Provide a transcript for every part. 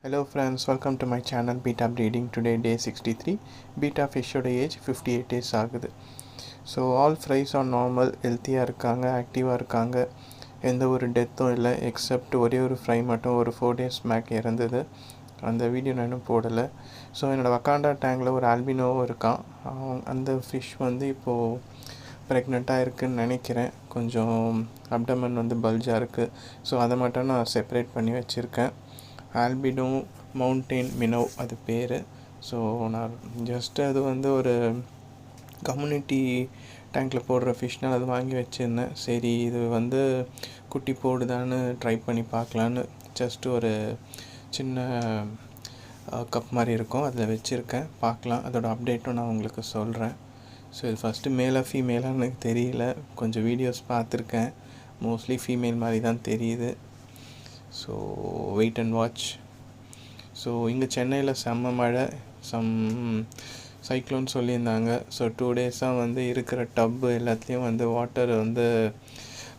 Hello friends, welcome to my channel Beta Breeding. Today day 63. Beta fish age 58 days ஆகுது. So all fries are normal, ஹெல்த்தியாக இருக்காங்க, ஆக்டிவாக இருக்காங்க. எந்த ஒரு டெத்தும் இல்லை, எக்ஸப்ட் ஒரே ஒரு ஃப்ரை மட்டும் ஒரு 4 days பேக் இறந்தது. அந்த வீடியோ நான் இன்னும் போடலை. ஸோ என்னோடய வக்காண்டா டேங்கில் ஒரு ஆல்பினோவும் இருக்கான். அந்த ஃபிஷ் வந்து இப்போது ப்ரெக்னெண்ட்டாக இருக்குதுன்னு நினைக்கிறேன். கொஞ்சம் அப்டமன் வந்து பல்ஜாக இருக்குது. ஸோ அதை மட்டும் நான் செப்பரேட் பண்ணி வச்சுருக்கேன். ஆல்பினோ மவுண்டெயின் மினோவ் அது பேர். ஸோ நான் ஜஸ்ட்டு அது வந்து ஒரு கம்யூனிட்டி டேங்க்கில் போடுற ஃபிஷ்னால் அது வாங்கி வச்சுருந்தேன். சரி இது வந்து குட்டி போடுதான்னு ட்ரை பண்ணி பார்க்கலான்னு ஜஸ்ட்டு ஒரு சின்ன கப் மாதிரி இருக்கும், அதில் வச்சுருக்கேன். பார்க்கலாம், அதோட அப்டேட்டும் நான் உங்களுக்கு சொல்கிறேன். ஸோ இது ஃபஸ்ட்டு மேலாக ஃபீமேலாக எனக்கு தெரியல. கொஞ்சம் வீடியோஸ் பார்த்துருக்கேன், மோஸ்ட்லி ஃபீமேல் மாதிரி தான் தெரியுது. So wait and watch. So இங்கே சென்னையில் செம்ம மழை, சைக்ளோன் சொல்லியிருந்தாங்க. ஸோ 2 days வந்து இருக்கிற டப்பு எல்லாத்துலேயும் வந்து வாட்டர் வந்து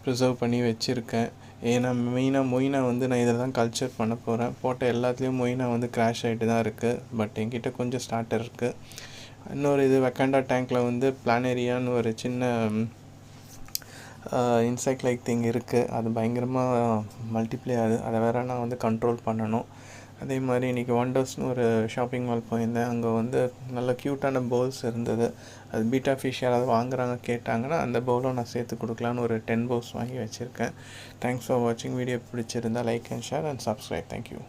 ப்ரிசர்வ் பண்ணி வச்சுருக்கேன். ஏன்னா மெயினாக மொயினா வந்து நான் இதில் தான் கல்ச்சர் பண்ண போகிறேன். போட்ட எல்லாத்துலேயும் மொயினா வந்து கிராஷ் ஆகிட்டு தான் இருக்குது. பட் என்கிட்ட கொஞ்சம் ஸ்டார்டர் இருக்குது. இன்னொரு இது வக்காண்டா டேங்க்கில் வந்து பிளானேரியான்னு ஒரு சின்ன இன்செக்ட் லைக் திங் இருக்குது. அது பயங்கரமாக மல்டிப்ளை ஆகுது. அதை வேறு நான் வந்து கண்ட்ரோல் பண்ணணும். அதே மாதிரி இன்றைக்கி ஒண்டர்ஸ்னு ஒரு ஷாப்பிங் மால் போயிருந்தேன். அங்கே வந்து நல்ல க்யூட்டான பவுல்ஸ் இருந்தது. அது பீட்டா ஃபிஷ் யாராவது வாங்குறாங்க கேட்டாங்கன்னா அந்த பவுலும் நான் சேர்த்து கொடுக்கலான்னு ஒரு 10 பவுல்ஸ் வாங்கி வச்சுருக்கேன். தேங்க்ஸ் ஃபார் வாட்சிங். வீடியோ பிடிச்சிருந்தால் like and share and subscribe. Thank you.